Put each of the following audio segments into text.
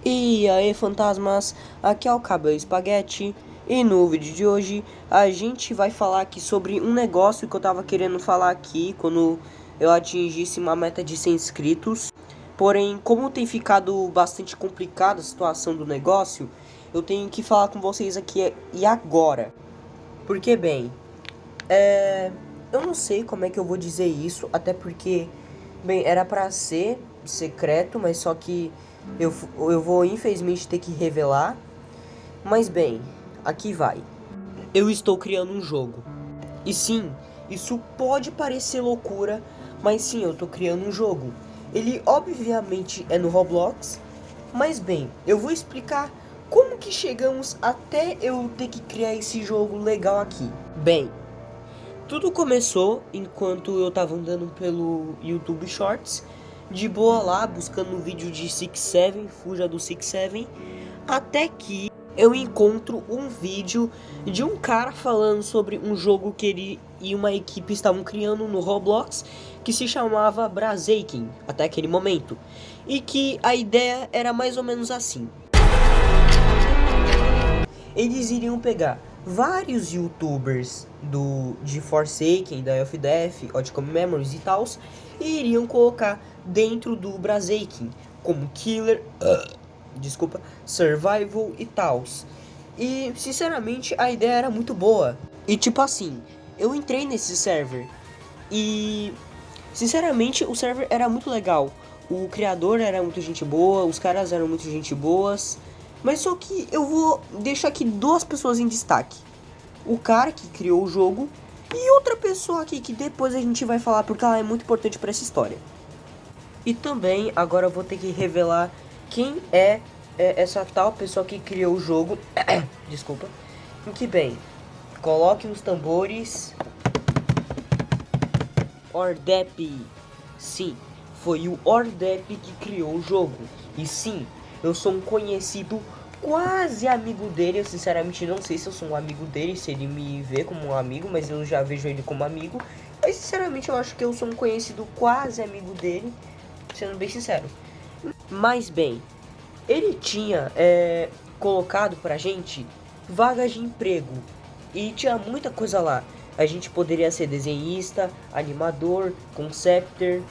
E aí, fantasmas, aqui é o Cabelo Espaguete e no vídeo de hoje a gente vai falar aqui sobre um negócio que eu tava querendo falar aqui quando eu atingisse uma meta de 100 inscritos. Porém, como tem ficado bastante complicada a situação do negócio, eu tenho que falar com vocês aqui e agora. Porque, bem, eu não sei como é que eu vou dizer isso, até porque, bem, era pra ser secreto, mas só que eu vou infelizmente ter que revelar. Mas bem, aqui vai. Eu estou criando um jogo. E sim, isso pode parecer loucura, mas sim, eu estou criando um jogo. Ele obviamente é no Roblox, mas bem, eu vou explicar como que chegamos até eu ter que criar esse jogo legal aqui. Bem, tudo começou enquanto eu tava andando pelo YouTube Shorts, de boa lá, buscando um vídeo de 6-7, fuja do 6-7, até que eu encontro um vídeo de um cara falando sobre um jogo que ele e uma equipe estavam criando no Roblox, que se chamava Brazaking, até aquele momento, e que a ideia era mais ou menos assim. Eles iriam pegar vários youtubers de Forsaken, da Elf Death, Outcome Memories e tals, e iriam colocar dentro do Brazaking, como Killer, Survival e tals. E sinceramente a ideia era muito boa. E tipo assim, eu entrei nesse server e sinceramente o server era muito legal. O criador era muito gente boa, os caras eram muito gente boas. Mas só que eu vou deixar aqui duas pessoas em destaque. O cara que criou o jogo e outra pessoa aqui que depois a gente vai falar porque ela é muito importante para essa história. E também agora eu vou ter que revelar quem é essa tal pessoa que criou o jogo. Desculpa. Que bem, coloque os tambores. Ordep. Sim, foi o Ordep que criou o jogo. E sim, eu sou um conhecido quase amigo dele. Eu sinceramente não sei se eu sou um amigo dele, se ele me vê como um amigo, mas eu já vejo ele como amigo. Mas sinceramente eu acho que eu sou um conhecido quase amigo dele, sendo bem sincero. Mas bem, ele tinha colocado pra gente vagas de emprego e tinha muita coisa lá. A gente poderia ser desenhista, animador, conceptor,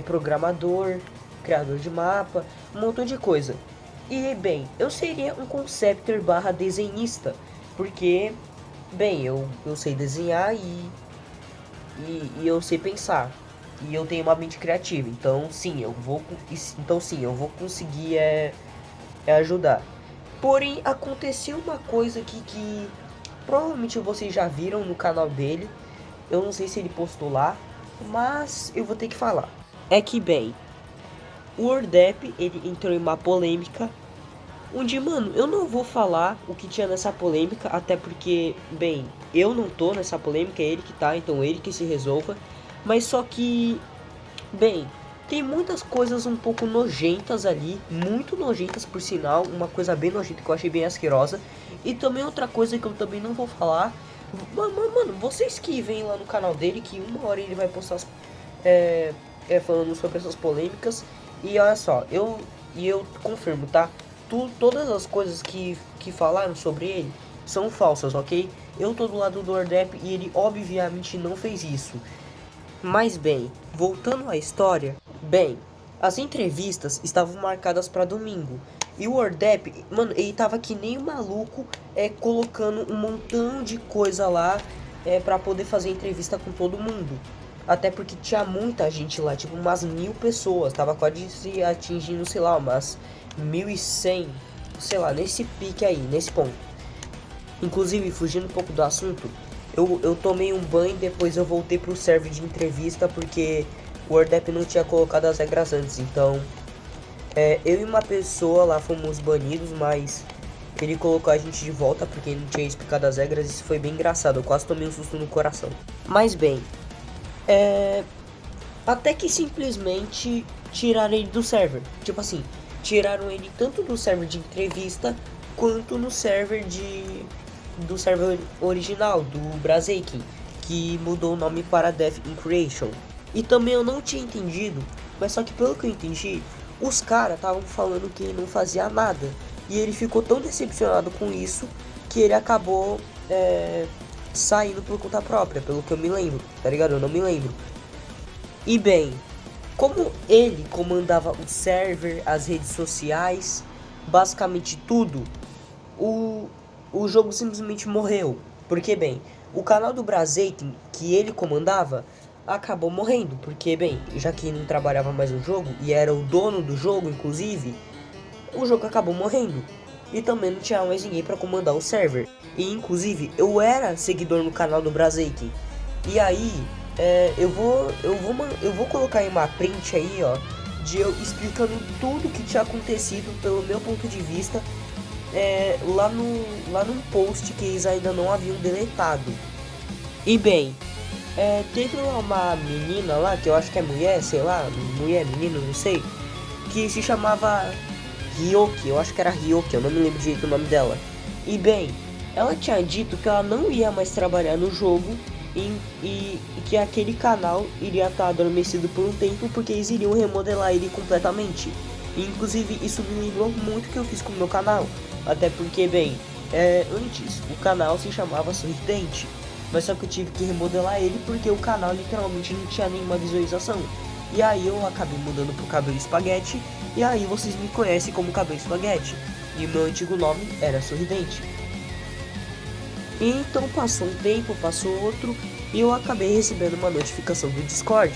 programador, criador de mapa, um montão de coisa. E bem, eu seria um conceptor barra desenhista, porque, bem, eu sei desenhar e eu sei pensar. E eu tenho uma mente criativa, então sim, eu vou conseguir ajudar. Porém, aconteceu uma coisa aqui que provavelmente vocês já viram no canal dele. Eu não sei se ele postou lá, mas eu vou ter que falar. É que bem, o Ordep, ele entrou em uma polêmica onde, mano, eu não vou falar o que tinha nessa polêmica, até porque, bem, eu não tô nessa polêmica, é ele que tá, então ele que se resolva. Mas só que, bem, tem muitas coisas um pouco nojentas ali, muito nojentas por sinal, uma coisa bem nojenta que eu achei bem asquerosa. E também outra coisa que eu também não vou falar, mano, vocês que vêm lá no canal dele, que uma hora ele vai postar falando sobre essas polêmicas. E olha só, eu confirmo, tá? Todas as coisas que falaram sobre ele são falsas, ok? Eu tô do lado do Ordep e ele obviamente não fez isso. Mas bem, voltando à história, bem, as entrevistas estavam marcadas para domingo. E o Ordep, mano, ele tava que nem um maluco, colocando um montão de coisa lá, para poder fazer entrevista com todo mundo. Até porque tinha muita gente lá, tipo umas 1000 pessoas, tava quase se atingindo, sei lá, umas 1100, sei lá, nesse pique aí, nesse ponto. Inclusive, fugindo um pouco do assunto, eu tomei um banho e depois eu voltei pro server de entrevista porque o Ordep não tinha colocado as regras antes. Então, eu e uma pessoa lá fomos banidos, mas ele colocou a gente de volta porque ele não tinha explicado as regras. Isso foi bem engraçado, eu quase tomei um susto no coração. Mas bem, até que simplesmente tiraram ele do server. Tipo assim, tiraram ele tanto do server de entrevista quanto no server do server original, do Brazaking, que mudou o nome para Death in Creation. E também eu não tinha entendido, mas só que pelo que eu entendi, os caras estavam falando que ele não fazia nada. E ele ficou tão decepcionado com isso que ele acabou saindo por conta própria, pelo que eu me lembro, tá ligado? Eu não me lembro. E bem, como ele comandava o server, as redes sociais, basicamente tudo, o jogo simplesmente morreu. Porque, bem, o canal do Brazeiting, que ele comandava, acabou morrendo. Porque, bem, já que não trabalhava mais no jogo, e era o dono do jogo, inclusive, o jogo acabou morrendo. E também não tinha mais ninguém para comandar o server. E, inclusive, eu era seguidor no canal do Brazeiting. E aí, eu vou colocar em uma print aí, ó, de eu explicando tudo que tinha acontecido pelo meu ponto de vista, lá num post que eles ainda não haviam deletado. E bem, teve uma menina lá, que eu acho que é mulher, sei lá, mulher, menino, não sei, que se chamava Ryoki, eu acho que era Ryoki, eu não me lembro direito o nome dela. E bem, ela tinha dito que ela não ia mais trabalhar no jogo e que aquele canal iria estar adormecido por um tempo porque eles iriam remodelar ele completamente. E, inclusive, isso me lembrou muito o que eu fiz com o meu canal. Até porque, bem, antes o canal se chamava Sorridente, mas só que eu tive que remodelar ele porque o canal literalmente não tinha nenhuma visualização. E aí eu acabei mudando pro Cabelo Espaguete, e aí vocês me conhecem como Cabelo Espaguete. E o meu antigo nome era Sorridente. E então passou um tempo, passou outro, e eu acabei recebendo uma notificação do Discord,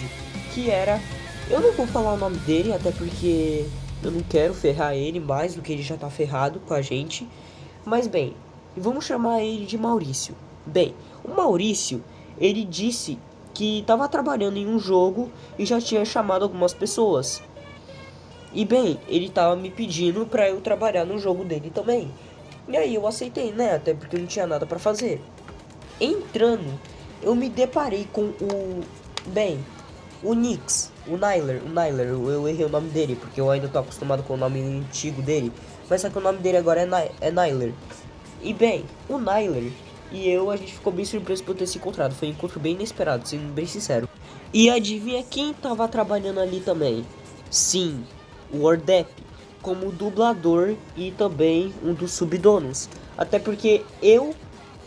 que era... Eu não vou falar o nome dele, até porque eu não quero ferrar ele mais do que ele já tá ferrado com a gente. Mas bem, vamos chamar ele de Maurício. Bem, o Maurício, ele disse que estava trabalhando em um jogo e já tinha chamado algumas pessoas. E bem, ele estava me pedindo para eu trabalhar no jogo dele também. E aí eu aceitei, né? Até porque eu não tinha nada para fazer. Entrando, eu me deparei com o Nix, o Nyler, eu errei o nome dele, porque eu ainda tô acostumado com o nome antigo dele. Mas só que o nome dele agora é Nyler. E bem, o Nyler e a gente ficou bem surpreso por ter se encontrado. Foi um encontro bem inesperado, sendo bem sincero. E adivinha quem tava trabalhando ali também? Sim, o Ordep, como dublador e também um dos subdonos. Até porque eu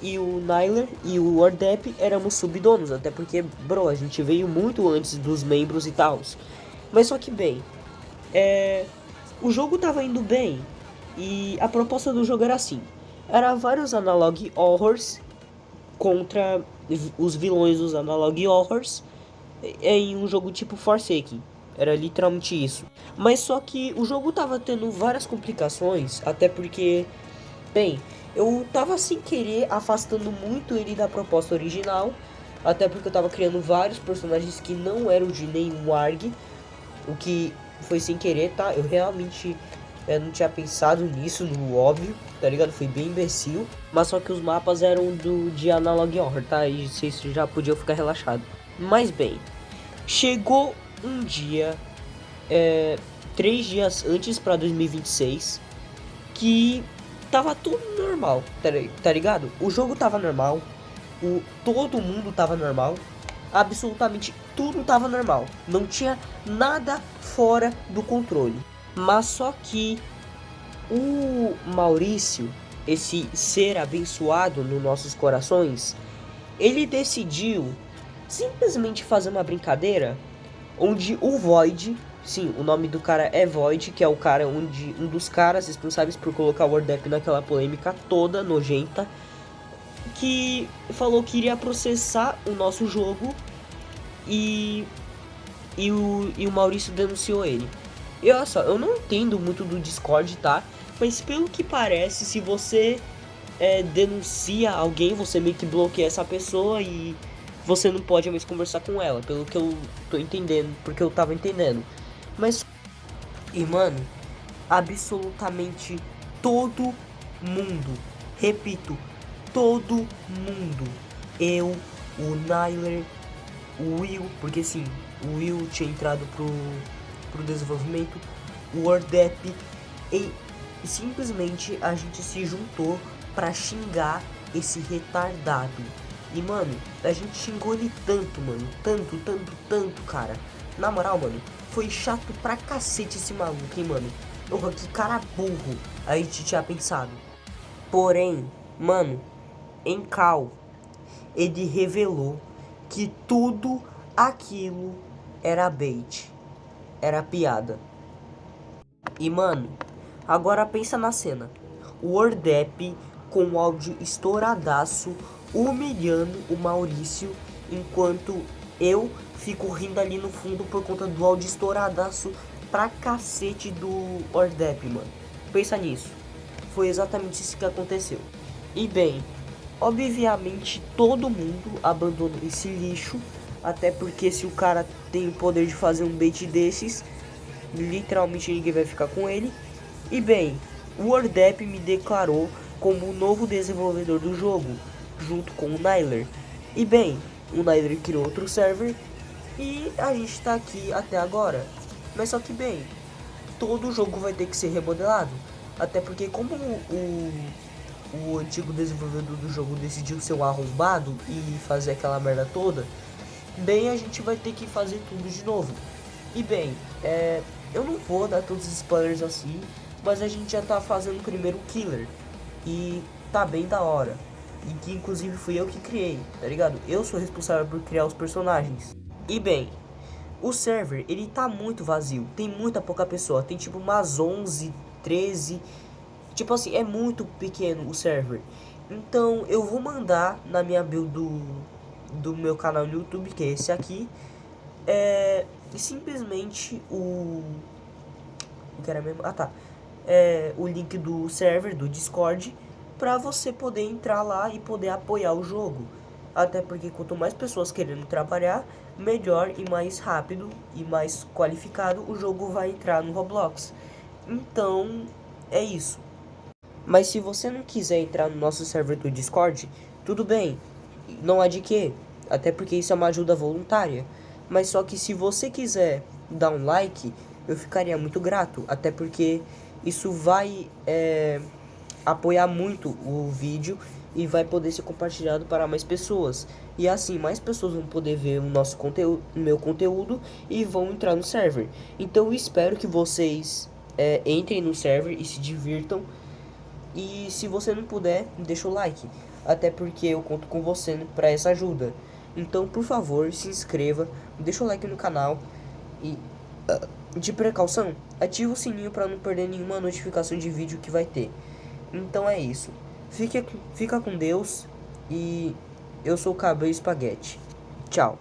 e o Nyler e o Ordep éramos subdonos. Até porque, bro, a gente veio muito antes dos membros e tal. Mas só que bem, o jogo tava indo bem. E a proposta do jogo era assim: era vários analog horrors contra os vilões dos analog horrors em um jogo tipo Forsaken. Era literalmente isso. Mas só que o jogo tava tendo várias complicações, até porque, bem, eu tava sem querer afastando muito ele da proposta original, até porque eu tava criando vários personagens que não eram de nenhum ARG, o que foi sem querer, tá? Eu realmente não tinha pensado nisso, no óbvio, tá ligado? Foi bem imbecil. Mas só que os mapas eram de Analog Horror, tá? E vocês já podiam ficar relaxados. Mas bem, chegou um dia, 3 dias antes pra 2026, que tava tudo normal, tá ligado? O jogo tava normal, todo mundo tava normal, absolutamente tudo tava normal. Não tinha nada fora do controle. Mas só que o Maurício, esse ser abençoado nos nossos corações, ele decidiu simplesmente fazer uma brincadeira onde o Void, sim, o nome do cara é Void, que é o cara um dos caras responsáveis por colocar o Wordep naquela polêmica toda nojenta, que falou que iria processar o nosso jogo e o Maurício denunciou ele. E olha só, eu não entendo muito do Discord, tá? Mas pelo que parece, se você denuncia alguém, você meio que bloqueia essa pessoa e você não pode mais conversar com ela. Pelo que eu tô entendendo, porque eu tava entendendo. Mas, e mano, absolutamente todo mundo, repito, todo mundo, eu, o Nyler, o Will, porque sim, o Will tinha entrado pro desenvolvimento, o Ordep, e simplesmente a gente se juntou pra xingar esse retardado. E mano, a gente xingou ele tanto, mano, tanto, cara. Na moral, mano, foi chato pra cacete esse maluco, hein, mano. Porra, que cara burro a gente tinha pensado. Porém, mano, em Cal, ele revelou que tudo aquilo era bait, era piada. E mano, agora pensa na cena. O Ordep com o áudio estouradaço, humilhando o Maurício, enquanto eu fico rindo ali no fundo por conta do áudio estouradaço pra cacete do Ordep, mano. Pensa nisso. Foi exatamente isso que aconteceu. E bem, obviamente todo mundo abandonou esse lixo, até porque se o cara tem o poder de fazer um bait desses, literalmente ninguém vai ficar com ele. E bem, o Ordep me declarou como o novo desenvolvedor do jogo, junto com o Nyler. E bem, o Nyler criou outro server e a gente tá aqui até agora. Mas só que bem, todo o jogo vai ter que ser remodelado, até porque como o antigo desenvolvedor do jogo decidiu ser um arrombado e fazer aquela merda toda, bem, a gente vai ter que fazer tudo de novo. E bem, eu não vou dar todos os spoilers assim, mas a gente já tá fazendo o primeiro killer e tá bem da hora. E que inclusive fui eu que criei, tá ligado? Eu sou responsável por criar os personagens. E bem, o server, ele tá muito vazio, tem muita pouca pessoa, tem tipo umas 11, 13, tipo assim, é muito pequeno o server. Então eu vou mandar na minha build do meu canal no YouTube, que é esse aqui, simplesmente o que era mesmo? Ah tá, o link do server, do Discord, pra você poder entrar lá e poder apoiar o jogo. Até porque quanto mais pessoas querendo trabalhar, melhor e mais rápido e mais qualificado o jogo vai entrar no Roblox. Então, é isso. Mas se você não quiser entrar no nosso server do Discord, tudo bem, não há de quê, até porque isso é uma ajuda voluntária. Mas só que se você quiser dar um like, eu ficaria muito grato, até porque isso vai apoiar muito o vídeo e vai poder ser compartilhado para mais pessoas. E assim, mais pessoas vão poder ver o nosso conteúdo, o meu conteúdo, e vão entrar no server. Então eu espero que vocês entrem no server e se divirtam. E se você não puder, deixa o like, até porque eu conto com você para essa ajuda. Então, por favor, se inscreva, deixa o like no canal e, de precaução, ativa o sininho para não perder nenhuma notificação de vídeo que vai ter. Então é isso. Fica com Deus e eu sou o Cabelo Espaguete. Tchau.